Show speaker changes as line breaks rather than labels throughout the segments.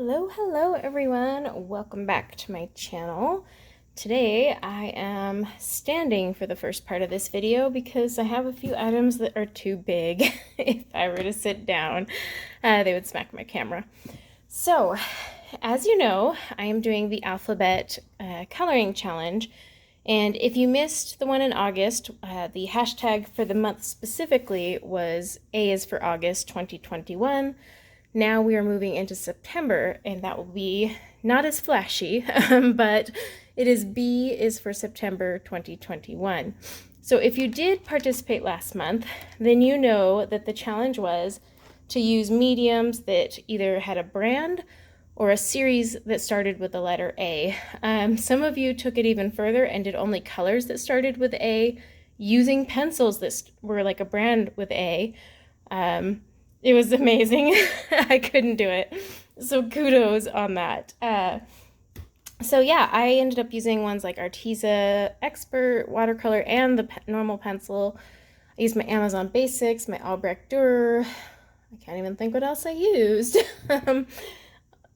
Hello everyone. Welcome back to my channel. Today I am standing for the first part of this video because I have a few items that are too big. If I were to sit down, they would smack my camera. So, as you know, I am doing the alphabet coloring challenge. And if you missed the one in August, the hashtag for the month specifically was A is for August 2021. Now we are moving into September, and that will be not as flashy, but it is B is for September 2021. So if you did participate last month, then you know that the challenge was to use mediums that either had a brand or a series that started with the letter A. Some of you took it even further and did only colors that started with A, using pencils that were like a brand with A. It was amazing. I couldn't do it. So kudos on that. So yeah, I ended up using ones like Arteza, Expert, Watercolor, and the normal pencil. I used my Amazon Basics, my Albrecht Dürer. I can't even think what else I used.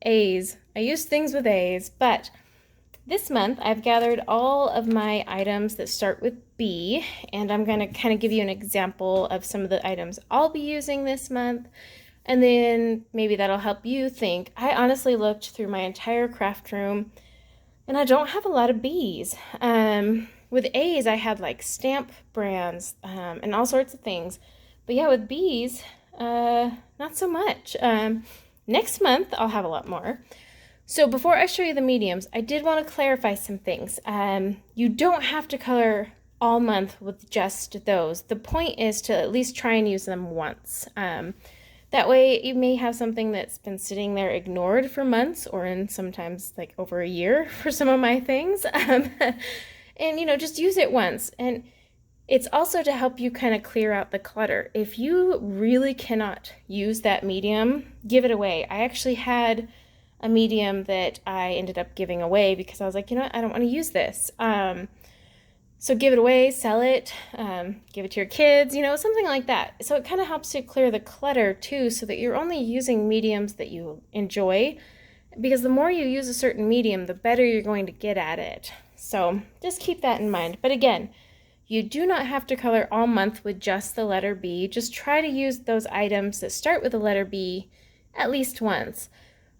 A's. I used things with A's, but this month I've gathered all of my items that start with B, and I'm going to kind of give you an example of some of the items I'll be using this month, and then maybe that'll help you think. I honestly looked through my entire craft room, and I don't have a lot of B's. With A's, I had like stamp brands and all sorts of things, but yeah, with B's, not so much. Next month, I'll have a lot more. So before I show you the mediums, I did want to clarify some things. You don't have to color all month with just those. The point is to at least try and use them once. That way you may have something that's been sitting there ignored for months, or in sometimes like over a year for some of my things. And just use it once. And it's also to help you kind of clear out the clutter. If you really cannot use that medium, give it away. I actually had a medium that I ended up giving away because I was like, I don't want to use this. So give it away, sell it, give it to your kids, something like that. So it kind of helps you clear the clutter too, so that you're only using mediums that you enjoy, because the more you use a certain medium, the better you're going to get at it. So just keep that in mind. But again, you do not have to color all month with just the letter B. Just try to use those items that start with the letter B at least once.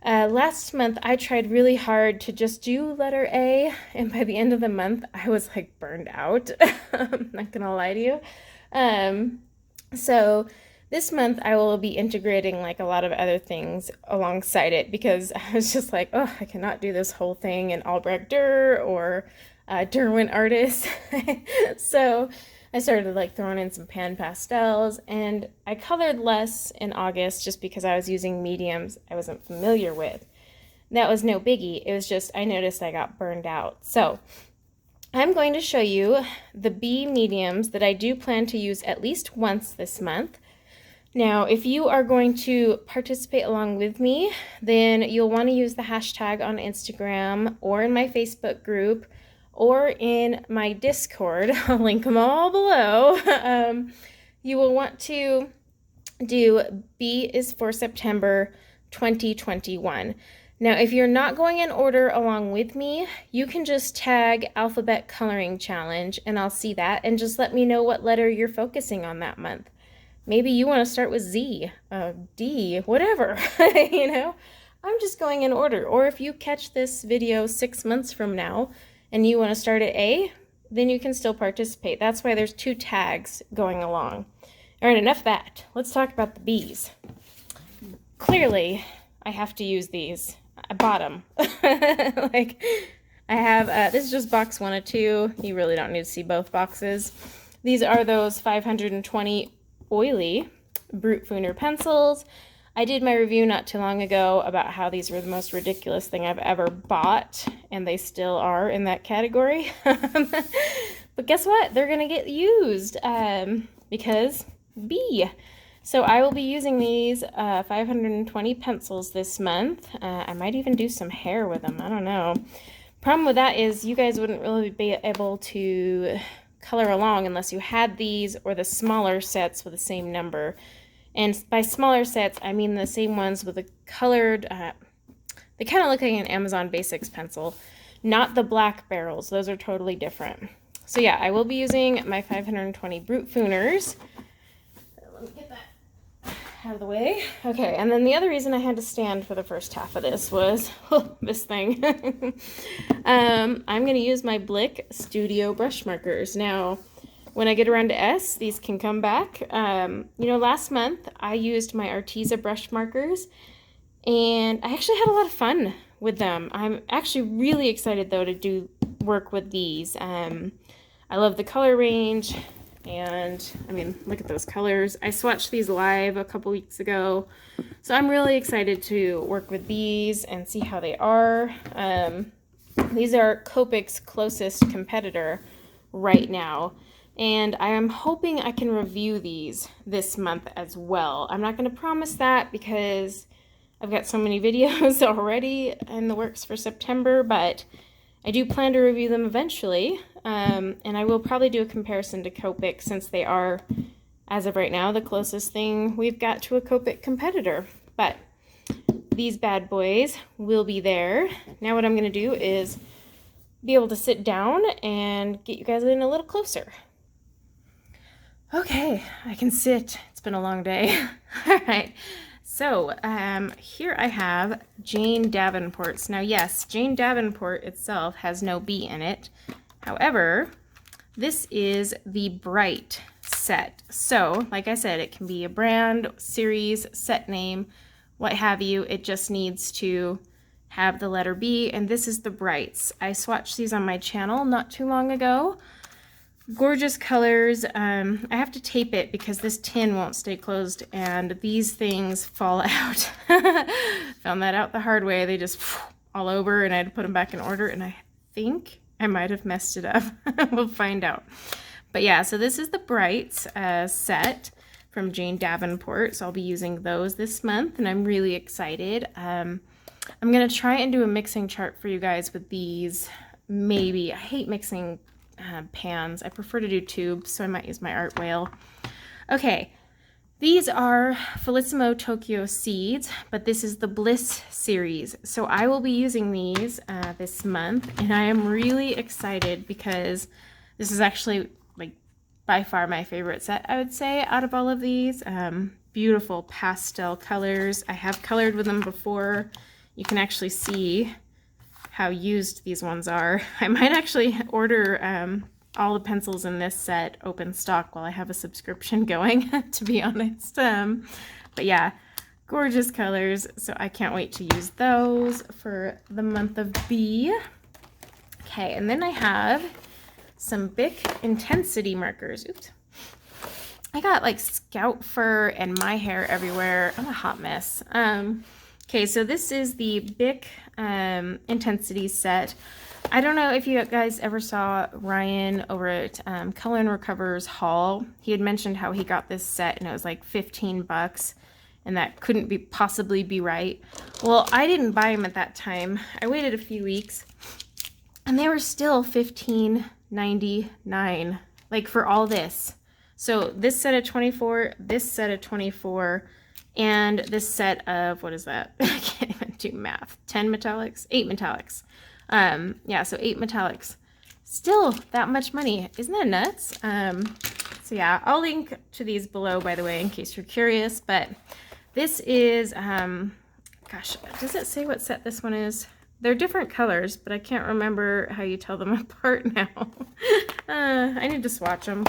Last month, I tried really hard to just do letter A, and by the end of the month, I was like burned out. I'm not gonna lie to you. So this month, I will be integrating like a lot of other things alongside it, because I was just like, oh, I cannot do this whole thing in Albrecht Dürer or Derwent Artist. So I started like throwing in some pan pastels, and I colored less in August just because I was using mediums I wasn't familiar with. That was no biggie. It was just I noticed I got burned out. So I'm going to show you the B mediums that I do plan to use at least once this month. Now, if you are going to participate along with me, then you'll want to use the hashtag on Instagram or in my Facebook group, or in my Discord. I'll link them all below. You will want to do B is for September 2021. Now, if you're not going in order along with me, you can just tag Alphabet Coloring Challenge, and I'll see that, and just let me know what letter you're focusing on that month. Maybe you want to start with Z, D, whatever, I'm just going in order. Or if you catch this video 6 months from now, and you want to start at A, then you can still participate. That's why there's 2 tags going along. All right, enough of that. Let's talk about the B's. Clearly, I have to use these. I bought them. Like, I have, this is just box 1 of 2. You really don't need to see both boxes. These are those 520 oily Brutfuner pencils. I did my review not too long ago about how these were the most ridiculous thing I've ever bought, and they still are in that category. But guess what? They're going to get used because B. So I will be using these 520 pencils this month. I might even do some hair with them. I don't know. Problem with that is you guys wouldn't really be able to color along unless you had these or the smaller sets with the same number. And by smaller sets, I mean the same ones with the colored They kind of look like an Amazon Basics pencil, not the black barrels. Those are totally different. So yeah, I will be using my 520 Brutfuners. Let me get that out of the way. Okay, and then the other reason I had to stand for the first half of this was this thing. I'm going to use my Blick Studio brush markers. Now, when I get around to S, these can come back. You know, last month I used my Arteza brush markers, and I actually had a lot of fun with them. I'm actually really excited, though, to do work with these. I love the color range. And I mean, look at those colors. I swatched these live a couple weeks ago. So I'm really excited to work with these and see how they are. These are Copic's closest competitor right now. And I am hoping I can review these this month as well. I'm not going to promise that because I've got so many videos already in the works for September, but I do plan to review them eventually. And I will probably do a comparison to Copic since they are, as of right now, the closest thing we've got to a Copic competitor. But these bad boys will be there. Now what I'm going to do is be able to sit down and get you guys in a little closer. Okay, I can sit. It's been a long day. All right. So here I have Jane Davenport's. Now, yes, Jane Davenport itself has no B in it. However, this is the Bright set. So, like I said, it can be a brand, series, set name, what have you. It just needs to have the letter B, and this is the Brights. I swatched these on my channel not too long ago. Gorgeous colors. I have to tape it because this tin won't stay closed and these things fall out. Found that out the hard way. They just all over and I had to put them back in order, and I think I might have messed it up. We'll find out. But yeah, so this is the Brights set from Jane Davenport. So I'll be using those this month and I'm really excited. I'm going to try and do a mixing chart for you guys with these. Maybe. I hate mixing pans. I prefer to do tubes, so I might use my art whale. Okay, these are Felicimo Tokyo seeds, but this is the Bliss series. So I will be using these this month, and I am really excited because this is actually like by far my favorite set, I would say, out of all of these. Beautiful pastel colors. I have colored with them before. You can actually see how used these ones are. I might actually order all the pencils in this set open stock while I have a subscription going, to be honest. But yeah, gorgeous colors. So I can't wait to use those for the month of B. Okay, and then I have some Bic Intensity markers. Oops. I got like scout fur and my hair everywhere. I'm a hot mess. Okay, so this is the Bic Intensity set. I don't know if you guys ever saw Ryan over at Color and Recover's haul. He had mentioned how he got this set and it was like 15 bucks, and that couldn't be possibly be right. Well, I didn't buy them at that time. I waited a few weeks and they were still $15.99, like for all this. So this set of 24, this set of 24, and this set of, what is that? I can't even do math. 10 metallics? 8 metallics. Yeah, so 8 metallics. Still that much money. Isn't that nuts? So yeah, I'll link to these below, by the way, in case you're curious. But this is, gosh, does it say what set this one is? They're different colors, but I can't remember how you tell them apart now. I need to swatch them.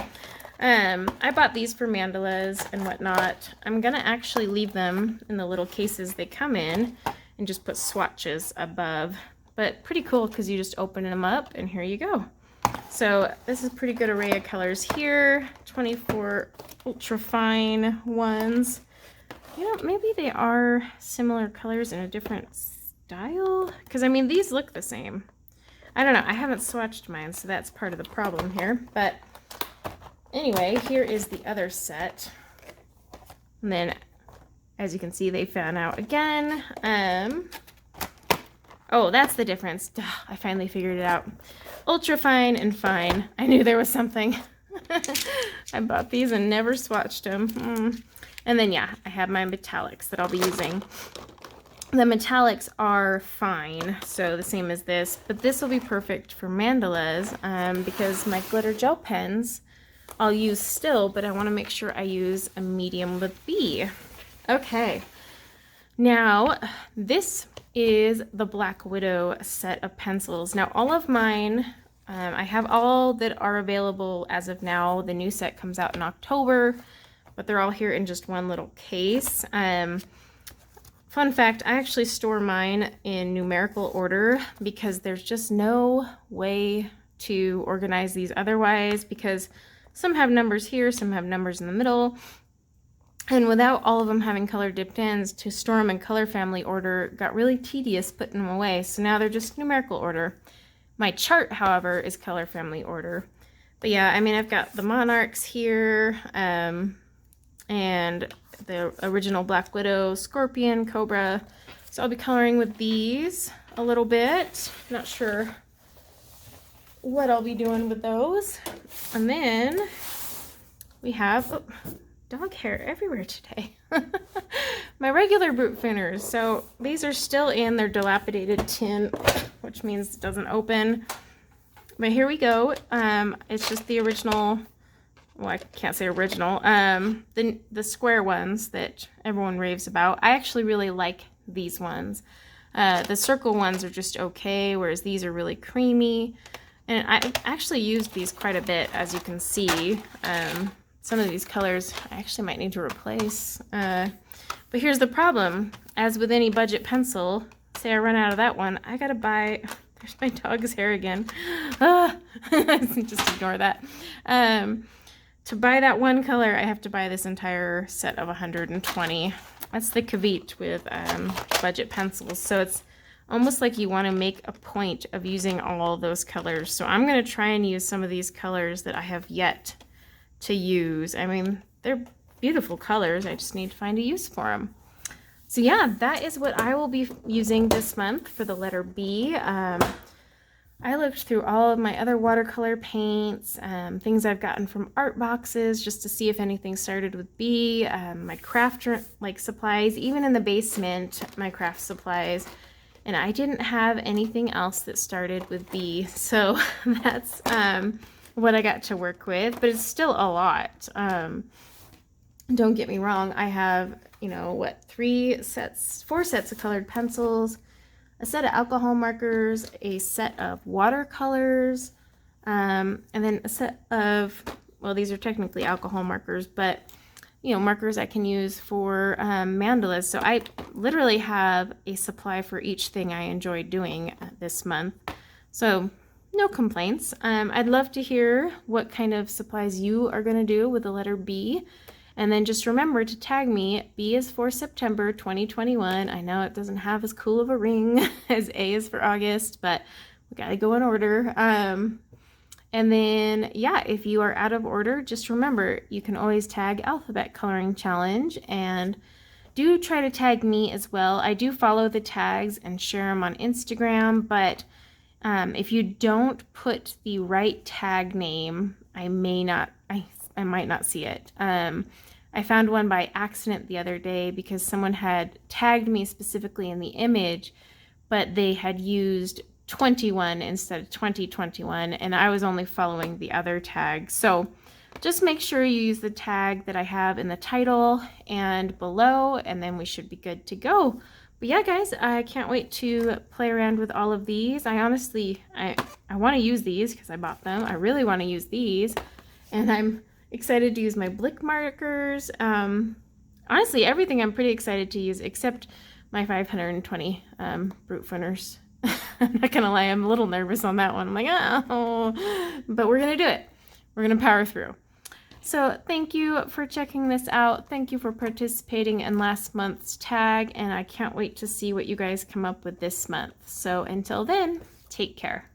I bought these for mandalas and whatnot. I'm gonna actually leave them in the little cases they come in and just put swatches above. But pretty cool because you just open them up and here you go. So this is a pretty good array of colors here. 24 ultra fine ones. You know, maybe they are similar colors in a different style. Because I mean, these look the same. I don't know. I haven't swatched mine, so that's part of the problem here. But anyway, here is the other set. And then, as you can see, they fan out again. Oh, that's the difference. Duh, I finally figured it out. Ultra fine and fine. I knew there was something. I bought these and never swatched them. And then, yeah, I have my metallics that I'll be using. The metallics are fine, so the same as this, but this will be perfect for mandalas because my glitter gel pens I'll use still, but I want to make sure I use a medium with B. Okay, now this is the Black Widow set of pencils. Now all of mine, I have all that are available as of now. The new set comes out in October, but they're all here in just one little case. Fun fact, I actually store mine in numerical order because there's just no way to organize these otherwise, because some have numbers here, some have numbers in the middle. And without all of them having color dipped ends, to store them in color family order got really tedious putting them away. So now they're just numerical order. My chart, however, is color family order. But yeah, I mean, I've got the Monarchs here, and the original Black Widow, Scorpion, Cobra. So I'll be coloring with these a little bit. Not sure what I'll be doing with those. And then we have dog hair everywhere today. My regular Brutfuners. So these are still in their dilapidated tin, which means it doesn't open. But here we go. It's just the original. Well, I can't say original, the square ones that everyone raves about. I actually really like these ones. The circle ones are just okay, whereas these are really creamy. And I actually used these quite a bit, as you can see. Some of these colors I actually might need to replace. But here's the problem. As with any budget pencil, say I run out of that one, I gotta buy, there's my dog's hair again. Just ignore that. To buy that one color, I have to buy this entire set of 120. That's the caveat with budget pencils. So it's almost like you want to make a point of using all those colors. So I'm going to try and use some of these colors that I have yet to use. I mean, they're beautiful colors. I just need to find a use for them. So yeah, that is what I will be using this month for the letter B. I looked through all of my other watercolor paints, things I've gotten from art boxes, just to see if anything started with B, my craft supplies, even in the basement, my craft supplies, and I didn't have anything else that started with B, so that's what I got to work with, but it's still a lot. Don't get me wrong, I have, you know, what, 4 sets of colored pencils, a set of alcohol markers, a set of watercolors, and then a set of, well, these are technically alcohol markers, but, you know, markers I can use for mandalas. So I literally have a supply for each thing I enjoyed doing this month. So no complaints. I'd love to hear what kind of supplies you are going to do with the letter B. And then just remember to tag me. B is for September 2021. I know it doesn't have as cool of a ring as A is for August, but we gotta go in order. And then, yeah, if you are out of order, just remember you can always tag Alphabet Coloring Challenge, and do try to tag me as well. I do follow the tags and share them on Instagram, but if you don't put the right tag name, I might not see it. I found one by accident the other day because someone had tagged me specifically in the image, but they had used 21 instead of 2021, and I was only following the other tag. So just make sure you use the tag that I have in the title and below, and then we should be good to go. But yeah, guys, I can't wait to play around with all of these. I honestly, I want to use these because I bought them. I really want to use these, and I'm excited to use my Blick markers. Honestly, everything I'm pretty excited to use except my 520 Brutfuners. I'm not gonna lie, I'm a little nervous on that one. I'm like, oh, but we're gonna do it. We're gonna power through. So thank you for checking this out. Thank you for participating in last month's tag, and I can't wait to see what you guys come up with this month. So until then, take care.